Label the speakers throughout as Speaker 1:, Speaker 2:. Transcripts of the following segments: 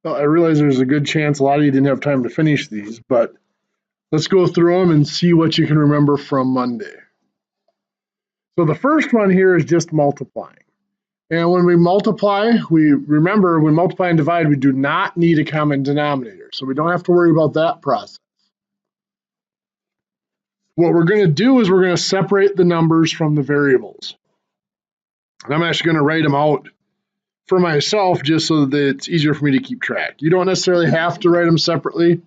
Speaker 1: Well, I realize there's a good chance a lot of you didn't have time to finish these, but let's go through them and see what you can remember from Monday. So the first one here is just multiplying. And when we multiply, remember when multiply and divide, we do not need a common denominator. So we don't have to worry about that process. What we're going to do is we're going to separate the numbers from the variables. And I'm actually going to write them out for myself just so that it's easier for me to keep track. You don't necessarily have to write them separately.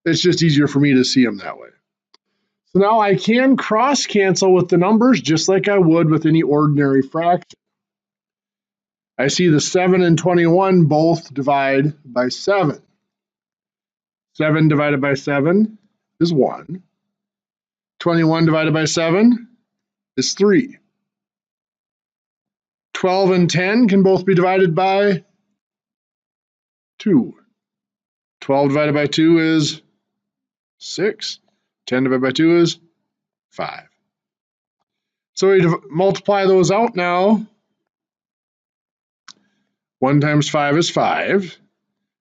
Speaker 1: It's just easier for me to see them that way. So now I can cross cancel with the numbers just like I would with any ordinary fraction. I see the 7 and 21 both divide by 7. 7 divided by 7 is 1. 21 divided by 7 is 3. 12 and 10 can both be divided by 2. 12 divided by 2 is 6. 10 divided by 2 is 5. So we multiply those out now. 1 times 5 is 5.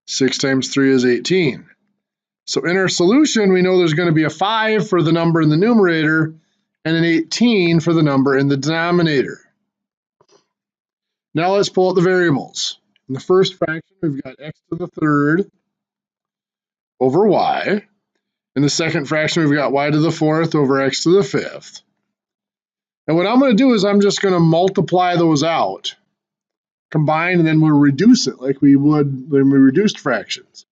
Speaker 1: 6 times 3 is 18. So in our solution, we know there's going to be a 5 for the number in the numerator and an 18 for the number in the denominator. Now let's pull out the variables. In the first fraction, we've got x to the third over y. In the second fraction, we've got y to the fourth over x to the fifth. And what I'm going to do is I'm just going to multiply those out, combine, and then we'll reduce it like we would when we reduced fractions.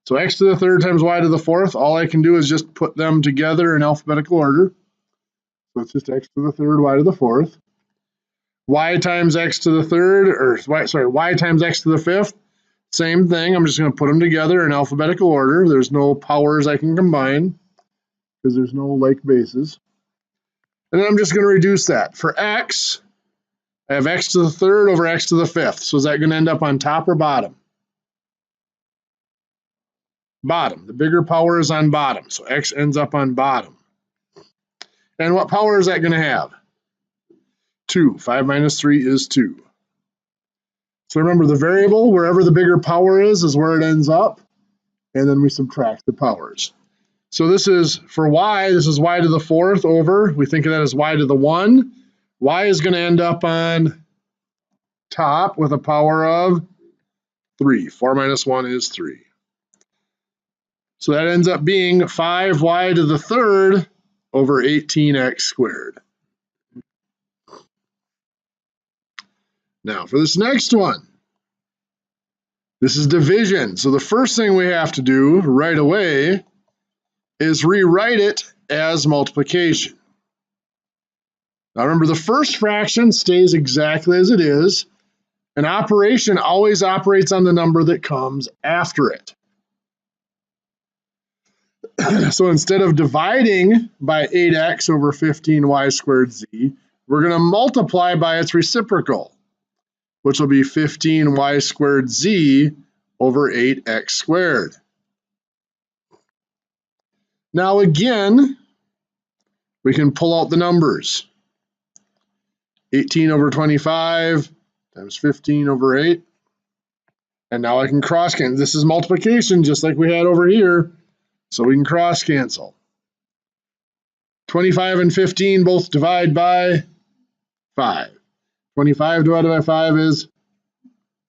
Speaker 1: So x to the third times y to the fourth, all I can do is just put them together in alphabetical order. So it's just x to the third, y to the fourth. Y times x to the third, y times x to the fifth, same thing. I'm just going to put them together in alphabetical order. There's no powers I can combine because there's no like bases. And then I'm just going to reduce that. For x, I have x to the third over x to the fifth. So is that going to end up on top or bottom? Bottom. The bigger power is on bottom. So x ends up on bottom. And what power is that going to have? 2. 5 minus 3 is 2. So remember, the variable, wherever the bigger power is where it ends up. And then we subtract the powers. So this is, for y, this is y to the fourth over, we think of that as y to the 1. Y is going to end up on top with a power of 3. 4 minus 1 is 3. So that ends up being 5y to the third over 18x squared. Now for this next one, this is division. So the first thing we have to do right away is rewrite it as multiplication. Now remember, the first fraction stays exactly as it is. An operation always operates on the number that comes after it. So instead of dividing by 8x over 15y squared z, we're going to multiply by its reciprocal, which will be 15y squared z over 8x squared. Now again, we can pull out the numbers. 18 over 25 times 15 over 8. And now I can cross cancel. This is multiplication just like we had over here. So we can cross cancel. 25 and 15 both divide by 5. 25 divided by 5 is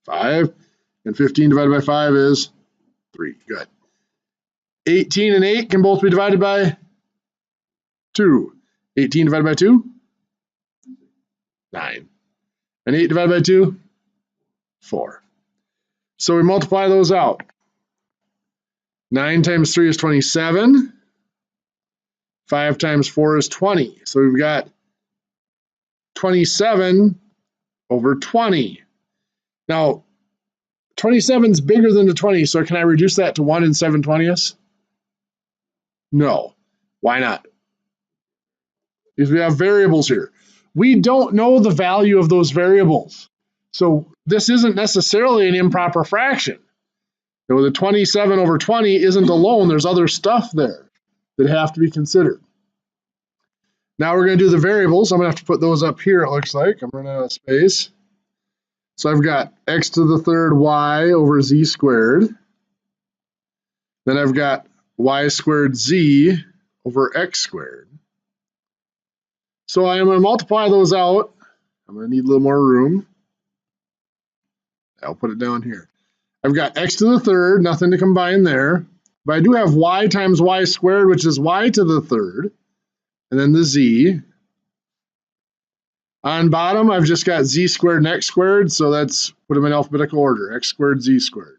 Speaker 1: 5. And 15 divided by 5 is 3. Good. 18 and 8 can both be divided by 2. 18 divided by 2? 9. And 8 divided by 2? 4. So we multiply those out. 9 times 3 is 27. 5 times 4 is 20. So we've got 27 over 20. Now, 27 is bigger than the 20, so can I reduce that to 1 and 7/20? No. Why not? Because we have variables here. We don't know the value of those variables. So this isn't necessarily an improper fraction. So the 27 over 20 isn't alone. There's other stuff there that have to be considered. Now we're going to do the variables. I'm going to have to put those up here, it looks like. I'm running out of space. So I've got x to the third y over z squared. Then I've got y squared z over x squared. So I'm going to multiply those out. I'm going to need a little more room. I'll put it down here. I've got x to the third, nothing to combine there. But I do have y times y squared, which is y to the third. And then the z. On bottom, I've just got z squared and x squared, so that's put them in alphabetical order, x squared, z squared.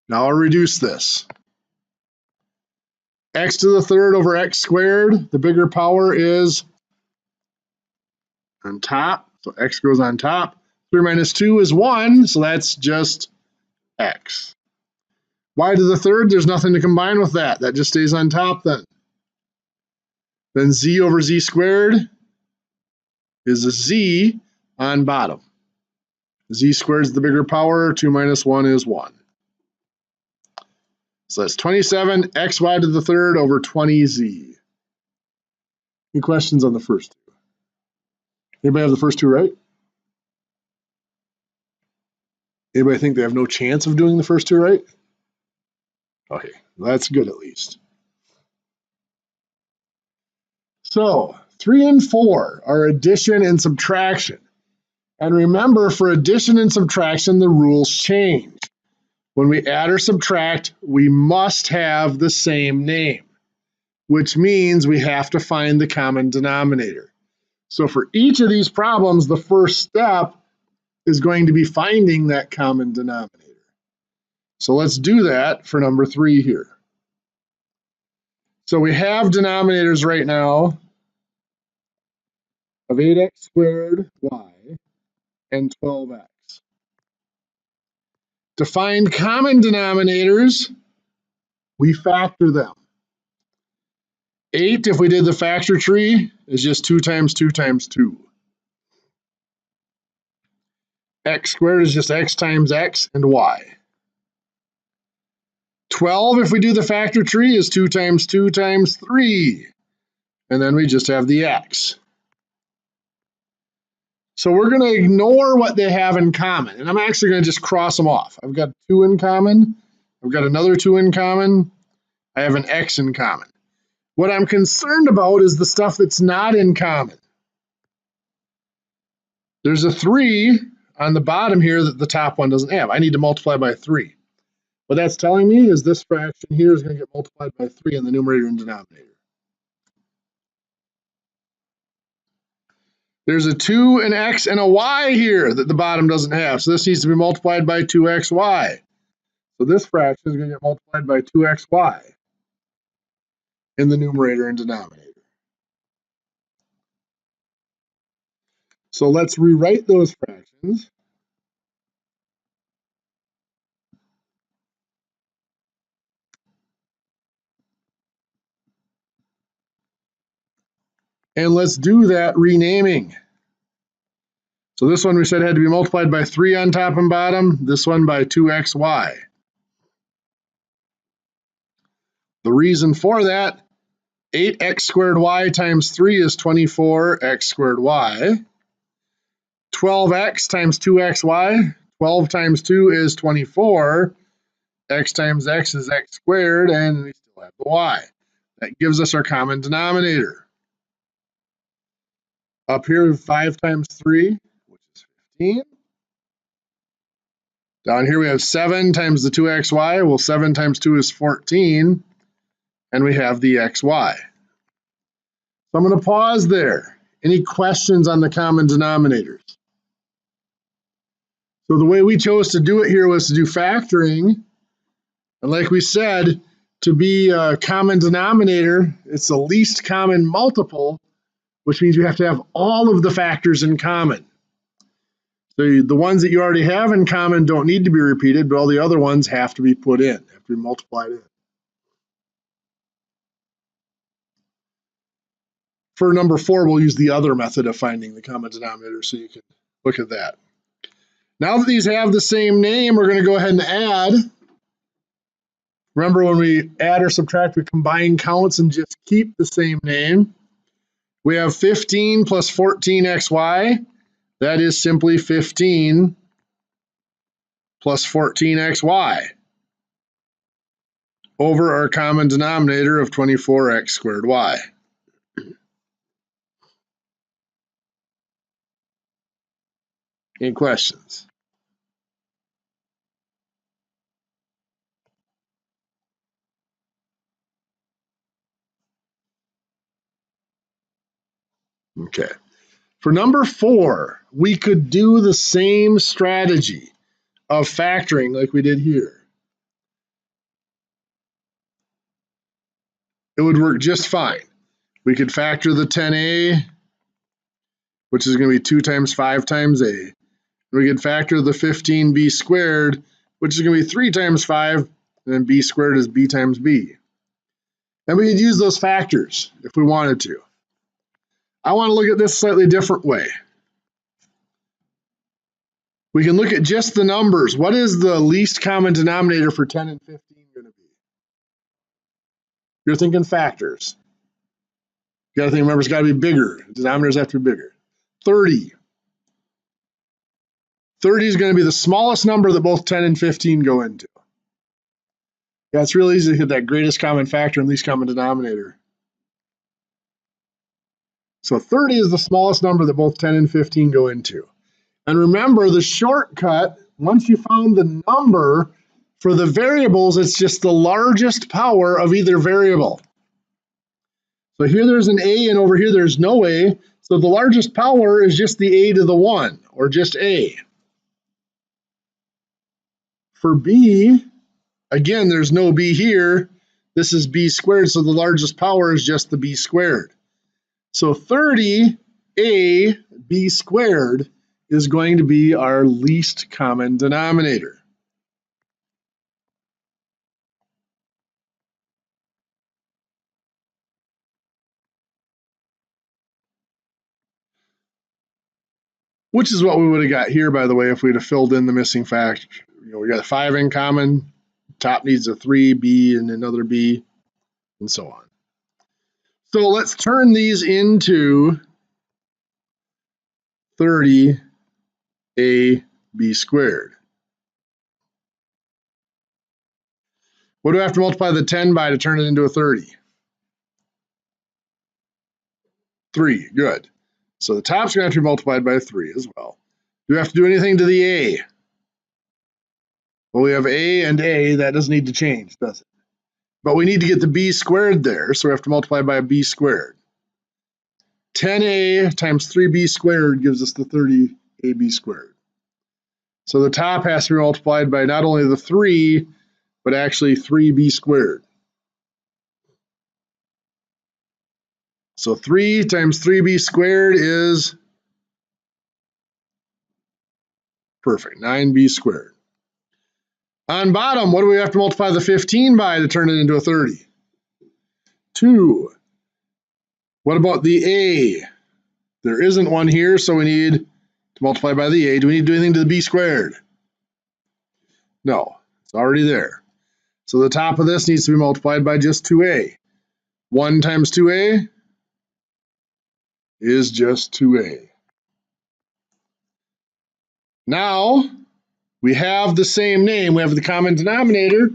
Speaker 1: Now I'll reduce this. X to the third over x squared, the bigger power is on top, so x goes on top. 3 minus 2 is 1, so that's just x. Y to the third, there's nothing to combine with that. That just stays on top then. Then z over z squared is a z on bottom. Z squared is the bigger power, 2 minus 1 is 1. So that's 27 xy to the third over 20z. Any questions on the first two? Anybody have the first two right? Anybody think they have no chance of doing the first two right? Okay, that's good at least. So 3 and 4 are addition and subtraction. And remember, for addition and subtraction, the rules change. When we add or subtract, we must have the same name, which means we have to find the common denominator. So for each of these problems, the first step is going to be finding that common denominator. So let's do that for number 3 here. So we have denominators right now of 8x squared y and 12x. To find common denominators, we factor them. 8, if we did the factor tree, is just 2 times 2 times 2. X squared is just x times x and y. 12, if we do the factor tree, is 2 times 2 times 3. And then we just have the x. So we're going to ignore what they have in common. And I'm actually going to just cross them off. I've got 2 in common. I've got another 2 in common. I have an x in common. What I'm concerned about is the stuff that's not in common. There's a 3 on the bottom here that the top one doesn't have. I need to multiply by 3. What that's telling me is this fraction here is going to get multiplied by 3 in the numerator and denominator. There's a 2, an x, and a y here that the bottom doesn't have. So this needs to be multiplied by 2xy. So this fraction is going to get multiplied by 2xy in the numerator and denominator. So let's rewrite those fractions. And let's do that renaming. So this one we said had to be multiplied by 3 on top and bottom. This one by 2xy. The reason for that, 8x squared y times 3 is 24x squared y. 12x times 2xy, 12 times 2 is 24. X times x is x squared, and we still have the y. That gives us our common denominator. Up here, 5 times 3, which is 15. Down here we have 7 times the 2xy. Well, 7 times 2 is 14. And we have the xy. So I'm going to pause there. Any questions on the common denominators? So the way we chose to do it here was to do factoring. And like we said, to be a common denominator, it's the least common multiple, which means you have to have all of the factors in common. So the ones that you already have in common don't need to be repeated, but all the other ones have to be put in, have to be multiplied in. For number 4, we'll use the other method of finding the common denominator, so you can look at that. Now that these have the same name, we're going to go ahead and add. Remember, when we add or subtract, we combine counts and just keep the same name. We have 15 plus 14xy That is simply 15 plus 14xy over our common denominator of 24x squared y. Any questions? Okay. For number 4, we could do the same strategy of factoring like we did here. It would work just fine. We could factor the 10a, which is going to be 2 times 5 times a. We could factor the 15b squared, which is going to be 3 times 5, and then b squared is b times b. And we could use those factors if we wanted to. I want to look at this a slightly different way. We can look at just the numbers. What is the least common denominator for 10 and 15 going to be? You're thinking factors. You got to think numbers got to be bigger. Denominators have to be bigger. 30. 30 is going to be the smallest number that both 10 and 15 go into. Yeah, it's real easy to hit that greatest common factor and least common denominator. So 30 is the smallest number that both 10 and 15 go into. And remember the shortcut, once you found the number for the variables, it's just the largest power of either variable. So here there's an a and over here there's no a. So the largest power is just the a to the 1, or just a. For b, again, there's no b here. This is b squared, so the largest power is just the b squared. So 30a b squared is going to be our least common denominator. Which is what we would have got here, by the way, if we'd have filled in the missing factor. You know, we got 5 in common, top needs a 3, b, and another b, and so on. So let's turn these into 30a b squared. What do I have to multiply the 10 by to turn it into a 30? 3, good. So the top's going to have to be multiplied by 3 as well. Do we have to do anything to the a? Well, we have a and a. That doesn't need to change, does it? But we need to get the b squared there, so we have to multiply by a b squared. 10a times 3b squared gives us the 30ab squared. So the top has to be multiplied by not only the 3, but actually 3b squared. So 3 times 3b squared is perfect, 9b squared. On bottom, what do we have to multiply the 15 by to turn it into a 30? 2. What about the a? There isn't one here, so we need to multiply by the a. Do we need to do anything to the b squared? No, it's already there. So the top of this needs to be multiplied by just 2a. 1 times 2a is just 2a. Now, we have the same name. We have the common denominator.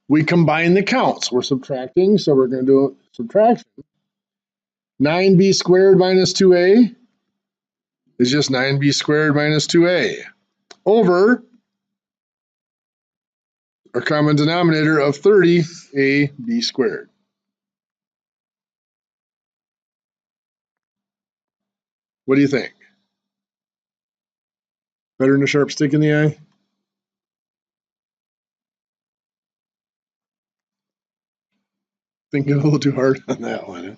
Speaker 1: We combine the counts. We're subtracting, so we're going to do subtraction. 9b squared minus 2a is just 9b squared minus 2a over our common denominator of 30ab squared. What do you think? Better than a sharp stick in the eye? Thinking a little too hard on that one.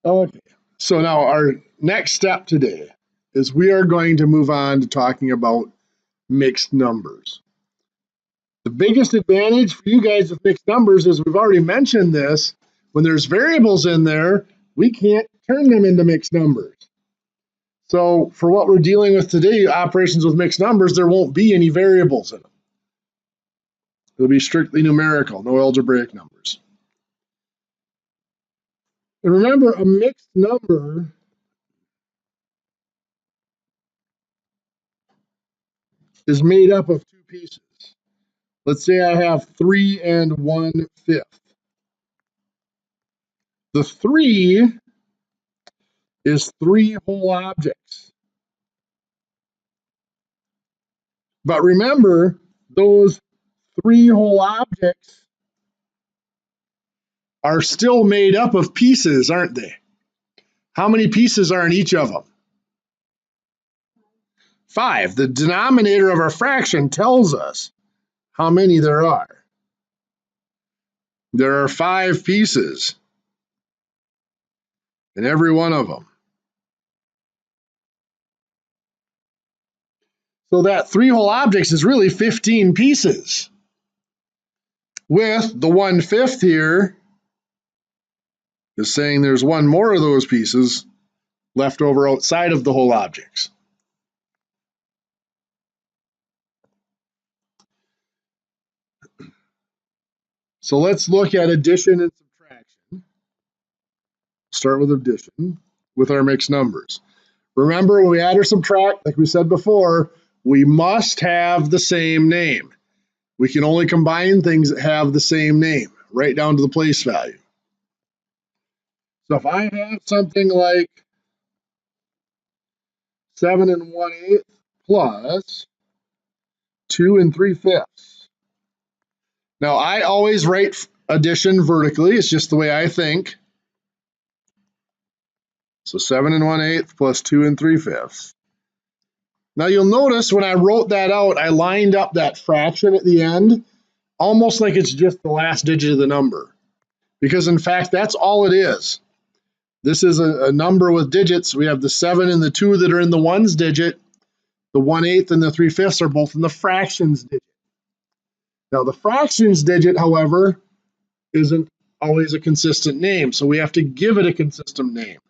Speaker 1: Okay. So now our next step today is we are going to move on to talking about mixed numbers. The biggest advantage for you guys with mixed numbers is we've already mentioned this. When there's variables in there, we can't turn them into mixed numbers. So for what we're dealing with today, operations with mixed numbers, there won't be any variables in them. It'll be strictly numerical, no algebraic numbers. And remember, a mixed number is made up of two pieces. Let's say I have 3 and 1/5. The 3 is 3 whole objects. But remember, those 3 whole objects are still made up of pieces, aren't they? How many pieces are in each of them? 5. The denominator of our fraction tells us how many there are. There are 5 pieces in every one of them. So that 3 whole objects is really 15 pieces. With the 1/5 here is saying there's one more of those pieces left over outside of the whole objects. So let's look at addition and subtraction. Start with addition with our mixed numbers. Remember, when we add or subtract, like we said before, we must have the same name. We can only combine things that have the same name, right down to the place value. So if I have something like 7 1/8 plus 2 3/5. Now, I always write addition vertically. It's just the way I think. So 7 1/8 plus 2 3/5. Now, you'll notice when I wrote that out, I lined up that fraction at the end, almost like it's just the last digit of the number. Because, in fact, that's all it is. This is a number with digits. We have the 7 and the 2 that are in the ones digit. The 1/8 and the 3/5 are both in the fractions digit. Now, the fractions digit, however, isn't always a consistent name, so we have to give it a consistent name.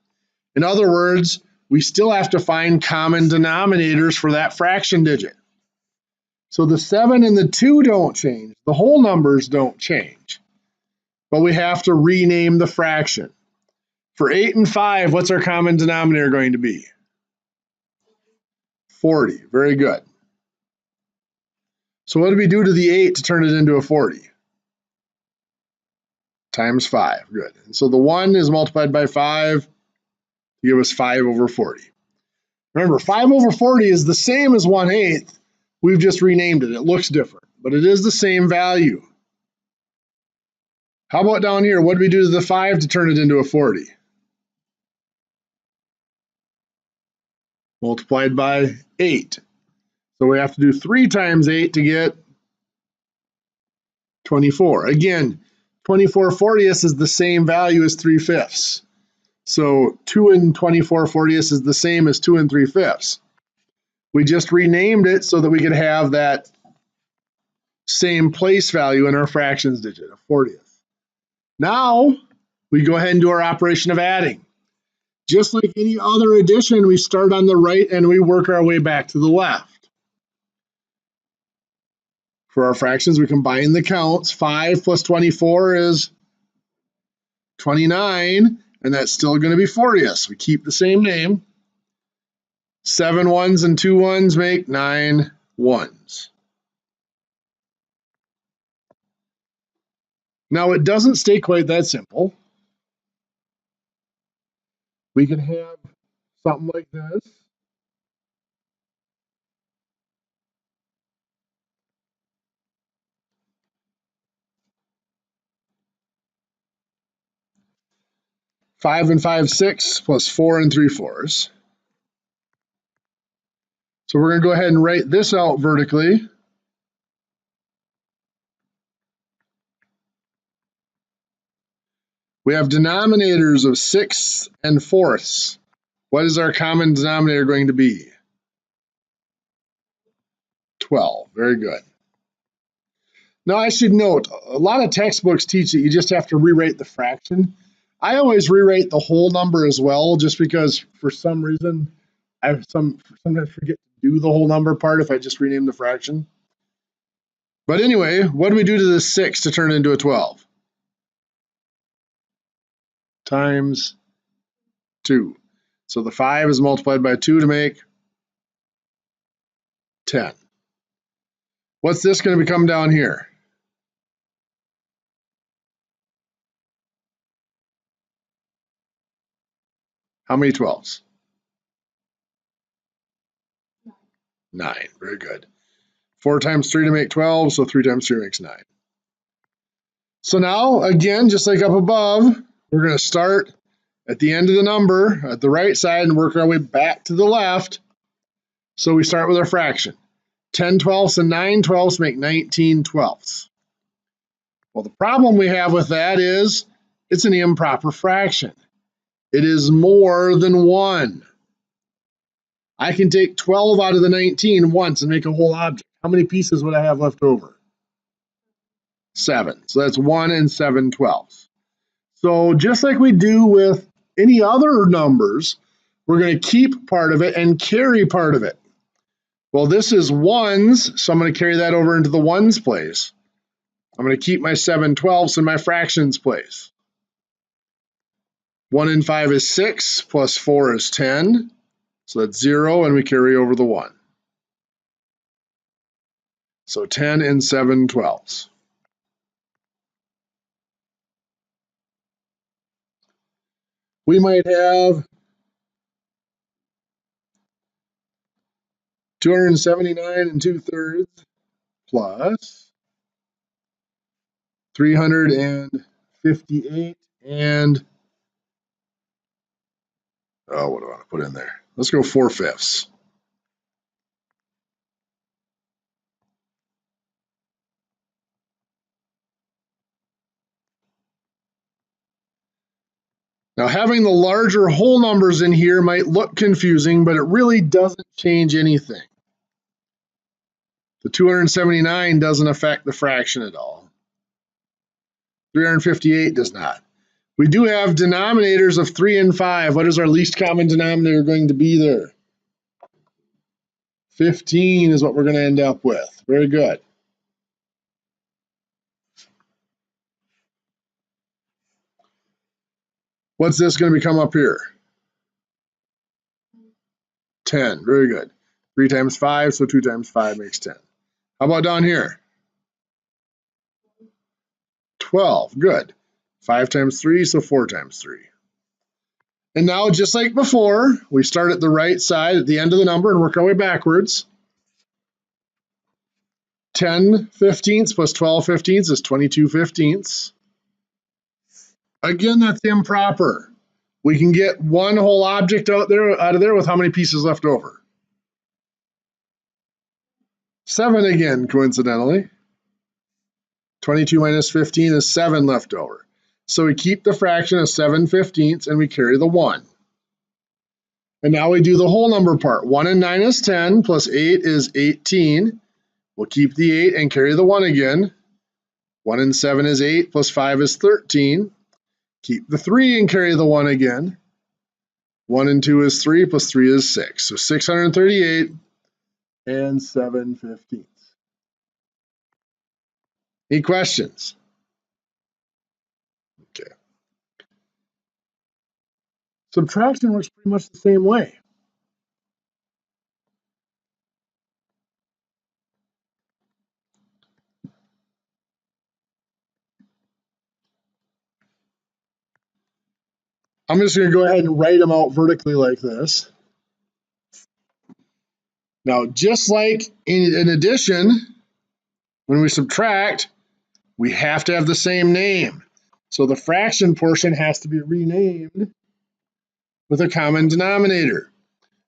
Speaker 1: In other words, we still have to find common denominators for that fraction digit. So the 7 and the 2 don't change. The whole numbers don't change. But we have to rename the fraction. For 8 and 5, what's our common denominator going to be? 40. Very good. So what do we do to the 8 to turn it into a 40? Times 5. Good. And so the 1 is multiplied by 5 to give us 5 over 40. Remember, 5 over 40 is the same as 1/8. We've just renamed it. It looks different, but it is the same value. How about down here? What do we do to the 5 to turn it into a 40? Multiplied by 8. So we have to do 3 times 8 to get 24. Again, 24/40 is the same value as 3/5. So 2 24/40 is the same as 2 3/5. We just renamed it so that we could have that same place value in our fractions digit, a 40th. Now we go ahead and do our operation of adding. Just like any other addition, we start on the right and we work our way back to the left. For our fractions, we combine the counts. 5 plus 24 is 29, and that's still going to be 40th. We keep the same name. 7 ones and 2 ones make 9 ones. Now, it doesn't stay quite that simple. We can have something like this. Five and 5, 6, plus 4 and 3/4. So we're going to go ahead and write this out vertically. We have denominators of 6 and 4ths. What is our common denominator going to be? 12. Very good. Now I should note, a lot of textbooks teach that you just have to rewrite the fraction. I always rewrite the whole number as well, just because for some reason I sometimes forget to do the whole number part if I just rename the fraction. But anyway, what do we do to the 6 to turn it into a 12? Times 2. So the 5 is multiplied by 2 to make 10. What's this going to become down here? How many 12s? 9. Very good. 4 times 3 to make 12, so 3 times 3 makes 9. So now, again, just like up above, we're going to start at the end of the number at the right side and work our way back to the left. So we start with our fraction. 10 twelfths and 9 twelfths make 19 twelfths. Well, the problem we have with that is it's an improper fraction. It is more than 1. I can take 12 out of the 19 once and make a whole object. How many pieces would I have left over? 7. So that's 1 7 twelfths. So just like we do with any other numbers, we're going to keep part of it and carry part of it. Well, this is ones, so I'm going to carry that over into the ones place. I'm going to keep my 7 twelfths in my fractions place. 1 and 5 is 6, plus 4 is 10. So that's 0, and we carry over the 1. So 10 7 twelfths. We might have 279 2/3 plus 358 and, oh, what do I want to put in there? Let's go 4/5. Now, having the larger whole numbers in here might look confusing, but it really doesn't change anything. The 279 doesn't affect the fraction at all. 358 does not. We do have denominators of 3 and 5. What is our least common denominator going to be there? 15 is what we're going to end up with. Very good. What's this going to become up here? 10. Very good. 3 times 5, so 2 times 5 makes 10. How about down here? 12. Good. 5 times 3, so 4 times 3. And now, just like before, we start at the right side at the end of the number and work our way backwards. 10 15ths plus 12 15ths is 22 15ths. Again, that's improper. We can get one whole object out of there with how many pieces left over? 7 again, coincidentally. 22 minus 15 is 7 left over. So we keep the fraction of 7 15ths and we carry the 1. And now we do the whole number part. 1 and 9 is 10, plus 8 is 18. We'll keep the 8 and carry the 1 again. 1 and 7 is 8, plus 5 is 13. Keep the 3 and carry the 1 again. 1 and 2 is 3, plus 3 is 6. So 638 and 7 15ths. Any questions? Okay. Subtraction works pretty much the same way. I'm just going to go ahead and write them out vertically like this. Now, just like in addition, when we subtract, we have to have the same name. So the fraction portion has to be renamed with a common denominator.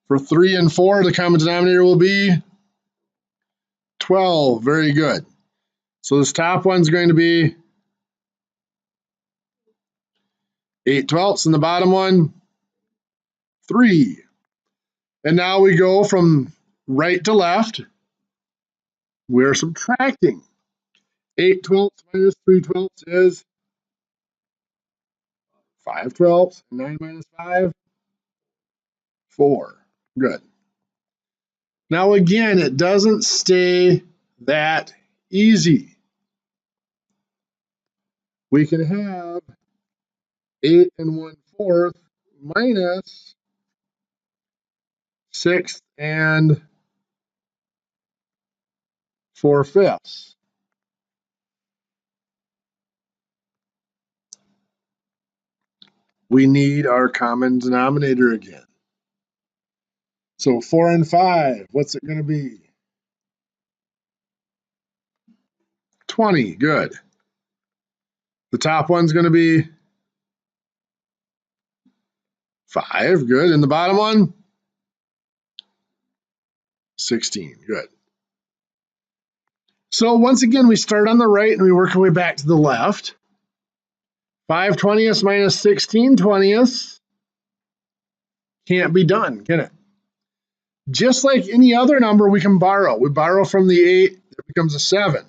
Speaker 1: For 3 and 4, the common denominator will be 12. Very good. So this top one's going to be 8 twelfths, and the bottom one, 3. And now we go from right to left. We're subtracting. 8 twelfths minus 3 twelfths is 5 twelfths. 9 minus 5, 4. Good. Now again, it doesn't stay that easy. We can have 8 1/4 minus 6 1/4. 4/5. We need our common denominator again. So 4 and 5, what's it going to be? 20, good. The top one's going to be 5, good. And the bottom one? 16, good. So once again, we start on the right and we work our way back to the left. 5/20 minus 16/20 can't be done, can it? Just like any other number we can borrow. We borrow from the 8, it becomes a 7.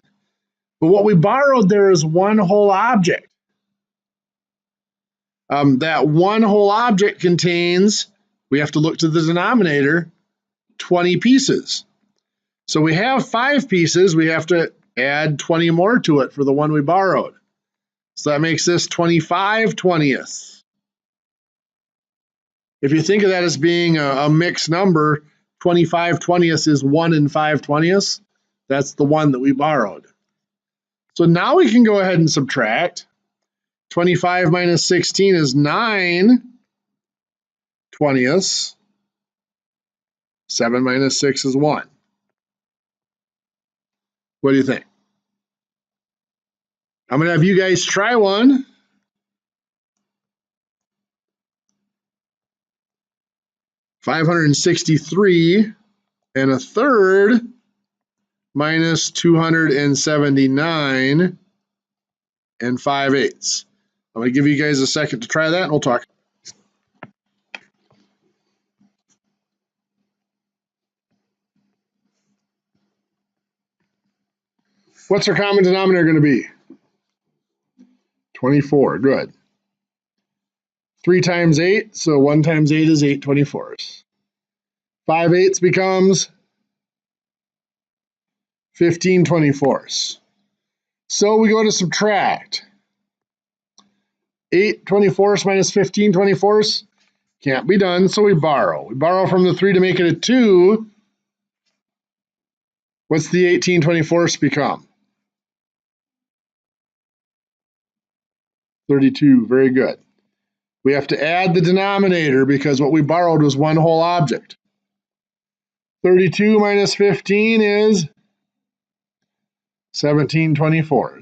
Speaker 1: But what we borrowed there is one whole object. That one whole object contains, we have to look to the denominator, 20 pieces. So we have 5 pieces, we have to add 20 more to it for the one we borrowed. So that makes this 25/20. If you think of that as being a mixed number, 25/20 is 1 and 5/20. That's the one that we borrowed. So now we can go ahead and subtract. 25 minus 16 is 9/20. 7 minus 6 is 1. What do you think? I'm going to have you guys try one. $563 1/3 minus 279 5/8. I'm going to give you guys a second to try that and we'll talk. What's our common denominator going to be? 24, good. 3 times 8, so 1 times 8 is 8/24. 5/8 becomes 15/24. So we go to subtract. 8/24 minus 15/24 can't be done, so we borrow. We borrow from the 3 to make it a 2. What's the 18/24 become? 32, very good. We have to add the denominator because what we borrowed was one whole object. 32 minus 15 is 17/24.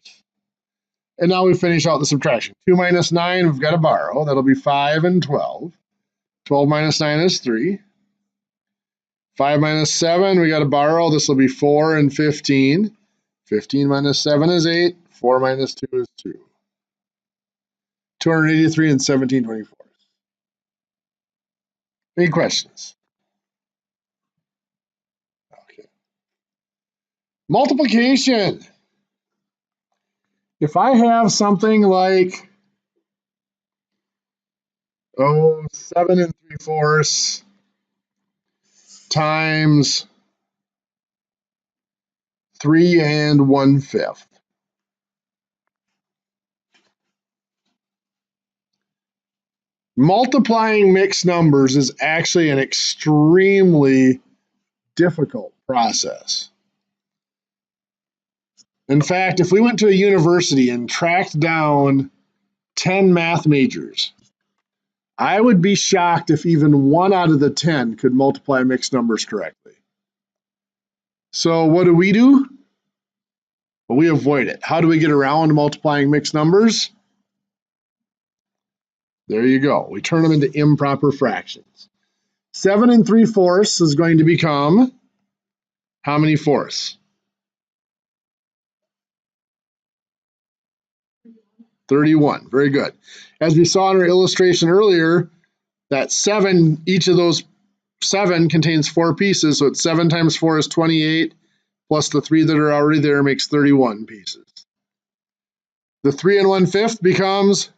Speaker 1: And now we finish out the subtraction. 2 minus 9, we've got to borrow. That'll be 5 and 12. 12 minus 9 is 3. 5 minus 7, we got to borrow. This will be 4 and 15. 15 minus 7 is 8. 4 minus 2 is 2. 283 and 17/24. Any questions? Okay. Multiplication. If I have something like 7 3/4 times 3 1/5. Multiplying mixed numbers is actually an extremely difficult process. In fact, if we went to a university and tracked down 10 math majors, I would be shocked if even 1 out of the 10 could multiply mixed numbers correctly. So what do? Well, we avoid it. How do we get around multiplying mixed numbers? There you go. We turn them into improper fractions. 7 3/4 is going to become how many fourths? 31. Very good. As we saw in our illustration earlier, that 7, each of those 7 contains 4 pieces, so it's 7 times 4 is 28, plus the 3 that are already there makes 31 pieces. The 3 1/5 becomes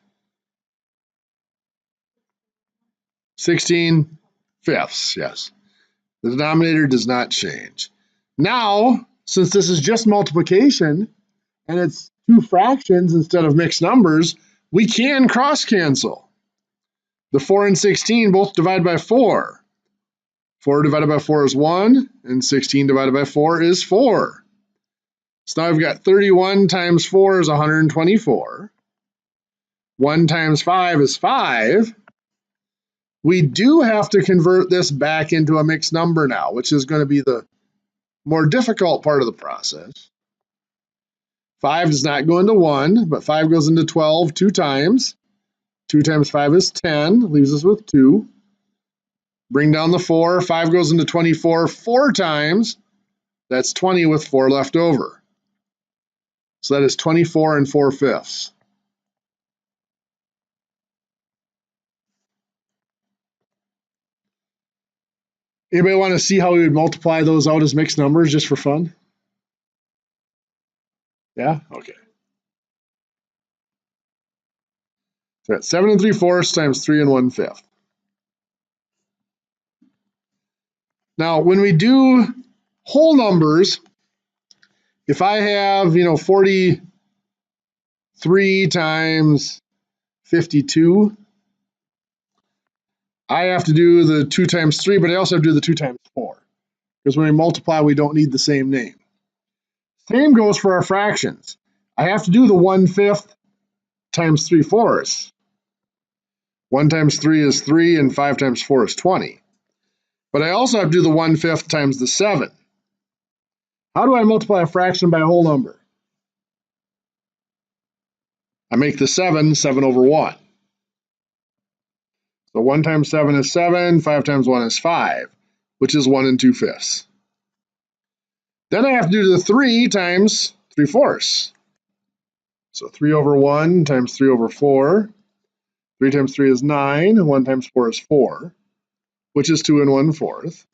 Speaker 1: 16/5, yes. The denominator does not change. Now, since this is just multiplication, and it's 2 fractions instead of mixed numbers, we can cross-cancel. The 4 and 16 both divide by 4. 4 divided by 4 is 1, and 16 divided by 4 is 4. So now we've got 31 times 4 is 124. 1 times 5 is 5. We do have to convert this back into a mixed number now, which is going to be the more difficult part of the process. 5 does not go into 1, but 5 goes into 12 2 times. 2 times 5 is 10, leaves us with 2. Bring down the 4. 5 goes into 24 4 times. That's 20 with 4 left over. So that is 24 4/5. Anybody want to see how we would multiply those out as mixed numbers just for fun? Yeah? Okay. So that's 7 3/4 times 3 1/5. Now, when we do whole numbers, if I have, 43 times 52, I have to do the 2 times 3, but I also have to do the 2 times 4. Because when we multiply, we don't need the same name. Same goes for our fractions. I have to do the 1/5 times 3/4. 1 times 3 is 3, and 5 times 4 is 20. But I also have to do the 1/5 times the 7. How do I multiply a fraction by a whole number? I make the 7 over 1. So 1 times 7 is 7, 5 times 1 is 5, which is 1 2/5. Then I have to do the 3 times 3/4. So 3 over 1 times 3 over 4. 3 times 3 is 9, and 1 times 4 is 4, which is 2 1/4.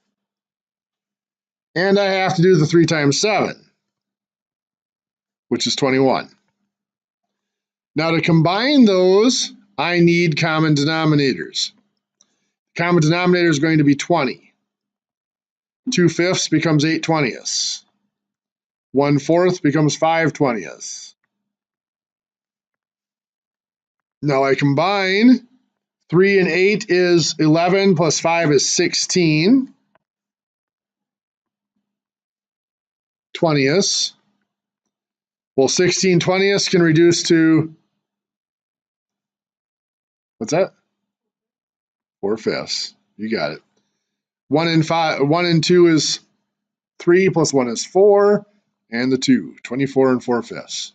Speaker 1: And I have to do the 3 times 7, which is 21. Now to combine those, I need common denominators. Common denominator is going to be 20. 2/5 becomes 8/20. 1/4 becomes 5/20. Now I combine 3 and 8 is 11 plus 5 is 16. 20ths. Well, 16/20 can reduce to, what's that? 4/5. You got it. 1 and 2 is 3 plus 1 is 4, and the 2, 24 4/5.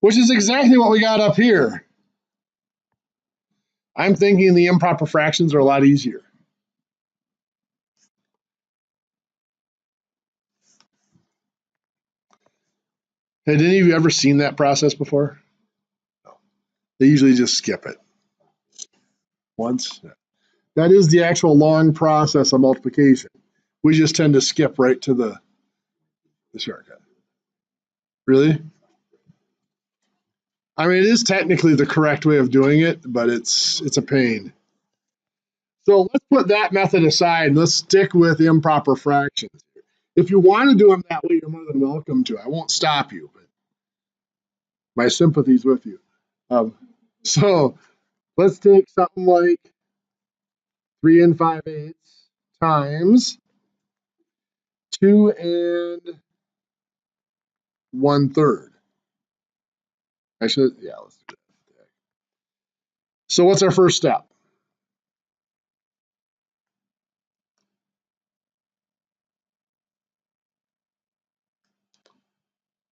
Speaker 1: Which is exactly what we got up here. I'm thinking the improper fractions are a lot easier. Had any of you ever seen that process before? No. They usually just skip it. Once. That is the actual long process of multiplication. We just tend to skip right to the shortcut. Really? I mean, it is technically the correct way of doing it, but it's a pain. So let's put that method aside and let's stick with improper fractions. If you want to do them that way, you're more than welcome to. I won't stop you, but my sympathy's with you. So let's take something like 3 5/8 times 2 1/3. Let's do that. So what's our first step?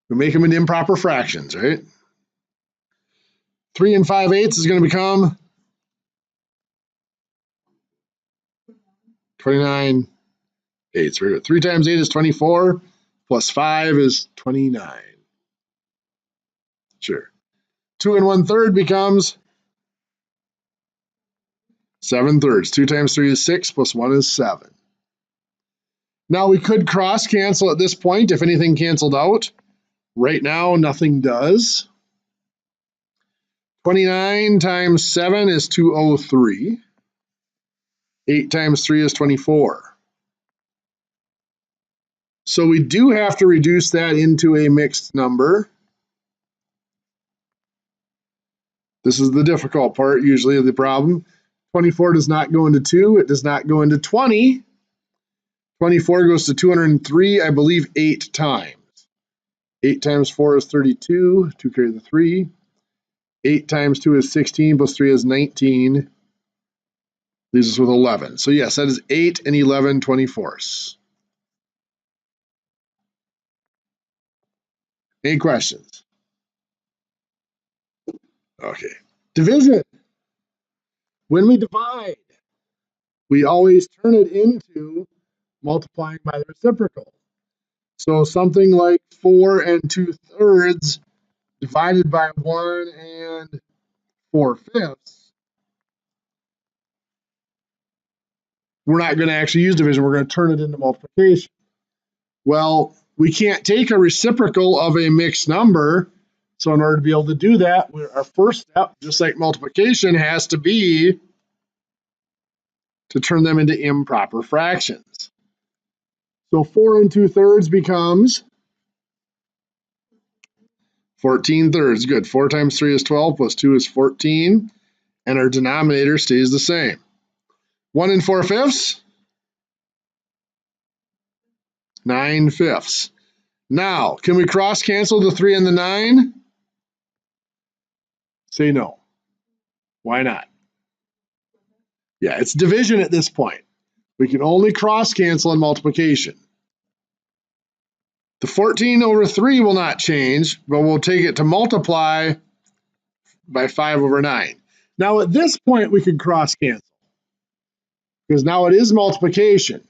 Speaker 1: We make them into improper fractions, right? 3 5/8 is going to become 29/8. 3 times 8 is 24, plus 5 is 29. Sure. 2 1/3 becomes 7/3. 2 times 3 is 6, plus 1 is 7. Now we could cross cancel at this point if anything canceled out. Right now, nothing does. 29 times 7 is 203. 8 times 3 is 24. So we do have to reduce that into a mixed number. This is the difficult part, usually, of the problem. 24 does not go into 2. It does not go into 20. 24 goes to 203, I believe, 8 times. 8 times 4 is 32, 2 carry the 3. 8 times 2 is 16, plus 3 is 19. Leaves us with 11. So yes, that is 8 and 11 24ths. Any questions? Okay. Division. When we divide, we always turn it into multiplying by the reciprocal. So something like 4 2/3 divided by 1 4/5. We're not going to actually use division. We're going to turn it into multiplication. Well, we can't take a reciprocal of a mixed number. So in order to be able to do that, our first step, just like multiplication, has to be to turn them into improper fractions. So 4 2/3 becomes 14/3. Good. 4 times 3 is 12, plus 2 is 14. And our denominator stays the same. 1 4/5. 9/5. Now, can we cross cancel the 3 and the 9? Say no. Why not? Yeah, it's division at this point. We can only cross cancel in multiplication. The 14 over 3 will not change, but we'll take it to multiply by 5 over 9. Now at this point we can cross cancel because now it is multiplication.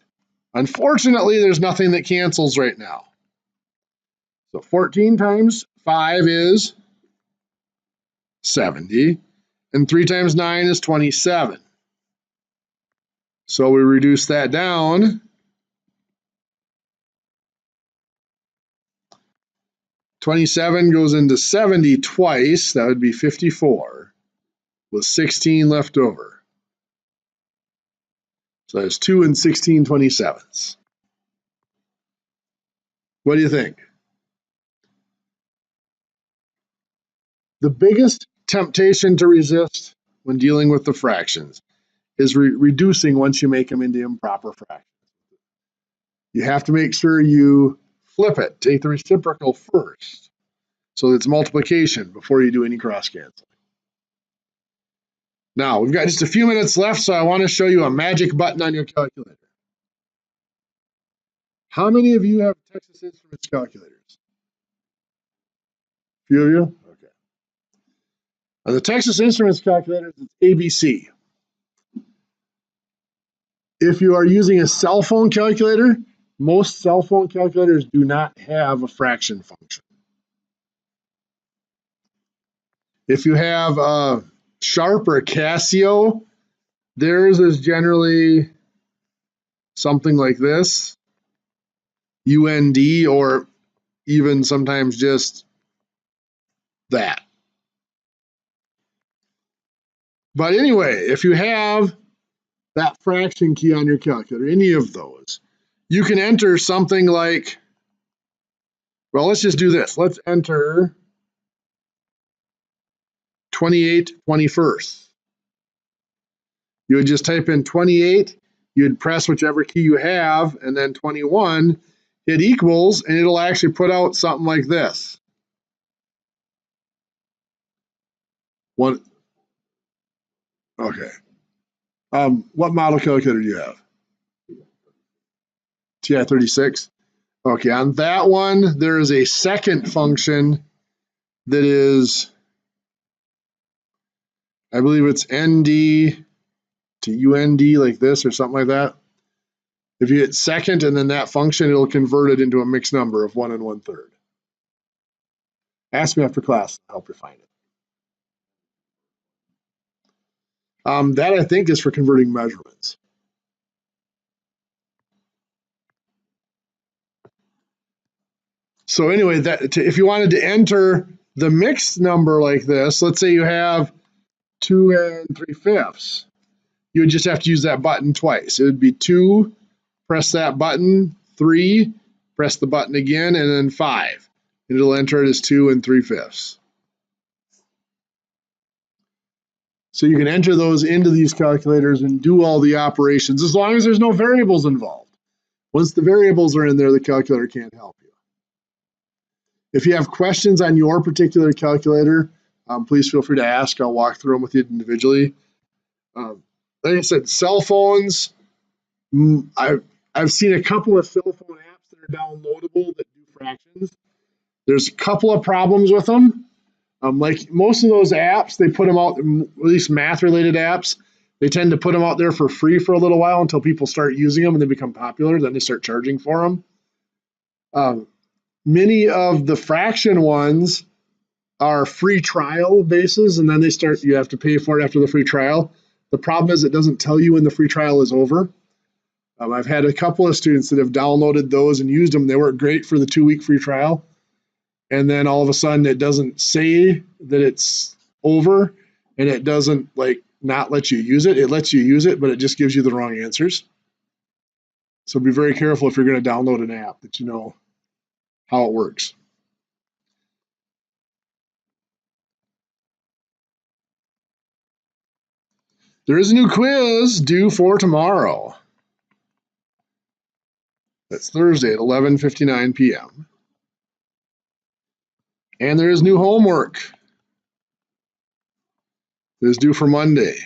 Speaker 1: Unfortunately, there's nothing that cancels right now. So 14 times 5 is 70, and 3 times 9 is 27. So we reduce that down. 27 goes into 70 twice. That would be 54, with 16 left over. So that's 2 and 16 27ths. What do you think? The biggest temptation to resist when dealing with the fractions is reducing once you make them into improper fractions. You have to make sure you flip it. Take the reciprocal first. So it's multiplication before you do any cross canceling. Now, we've got just a few minutes left, so I want to show you a magic button on your calculator. How many of you have Texas Instruments calculators? A few of you? Okay. On the Texas Instruments calculators, it's ABC. If you are using a cell phone calculator, most cell phone calculators do not have a fraction function. If you have a Sharp or a Casio, theirs is generally something like this, UND, or even sometimes just that. But anyway, if you have that fraction key on your calculator, any of those, you can enter something like, well, let's just do this. Let's enter 28 21st. You would just type in 28, you'd press whichever key you have, and then 21, hit equals, and it'll actually put out something like this. One, okay. What model calculator do you have? TI-36? Okay, on that one, there is a second function that is, I believe it's ND to UND like this or something like that. If you hit second and then that function, it'll convert it into a mixed number of 1 1/3. Ask me after class, I'll help you find it. That I think is for converting measurements. So anyway, if you wanted to enter the mixed number like this, let's say you have 2 3/5, you would just have to use that button twice. It would be 2, press that button, 3, press the button again, and then 5. And it'll enter it as 2 3/5. So you can enter those into these calculators and do all the operations as long as there's no variables involved. Once the variables are in there, the calculator can't help you. If you have questions on your particular calculator, please feel free to ask. I'll walk through them with you individually. Like I said, cell phones, I've seen a couple of cell phone apps that are downloadable that do fractions. There's a couple of problems with them. Like most of those apps, they put them out, at least math-related apps, they tend to put them out there for free for a little while until people start using them and they become popular. Then they start charging for them. Many of the fraction ones are free trial bases, and then you have to pay for it after the free trial. The problem is it doesn't tell you when the free trial is over. I've had a couple of students that have downloaded those and used them. They work great for the 2-week free trial. And then all of a sudden it doesn't say that it's over, and it doesn't not let you use it. It lets you use it, but it just gives you the wrong answers. So be very careful if you're going to download an app that you know how it works. There is a new quiz due for tomorrow. That's Thursday at 11:59 p.m. And there is new homework that is due for Monday.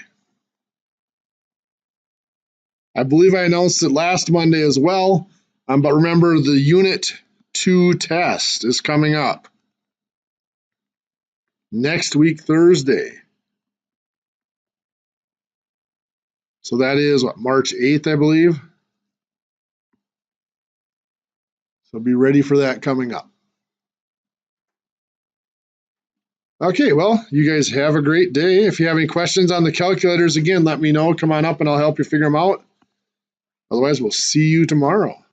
Speaker 1: I believe I announced it last Monday as well, but remember the Unit 2 test is coming up next week, Thursday. So that is March 8th, I believe. So be ready for that coming up. Okay, well, you guys have a great day. If you have any questions on the calculators, again, let me know. Come on up and I'll help you figure them out. Otherwise, we'll see you tomorrow.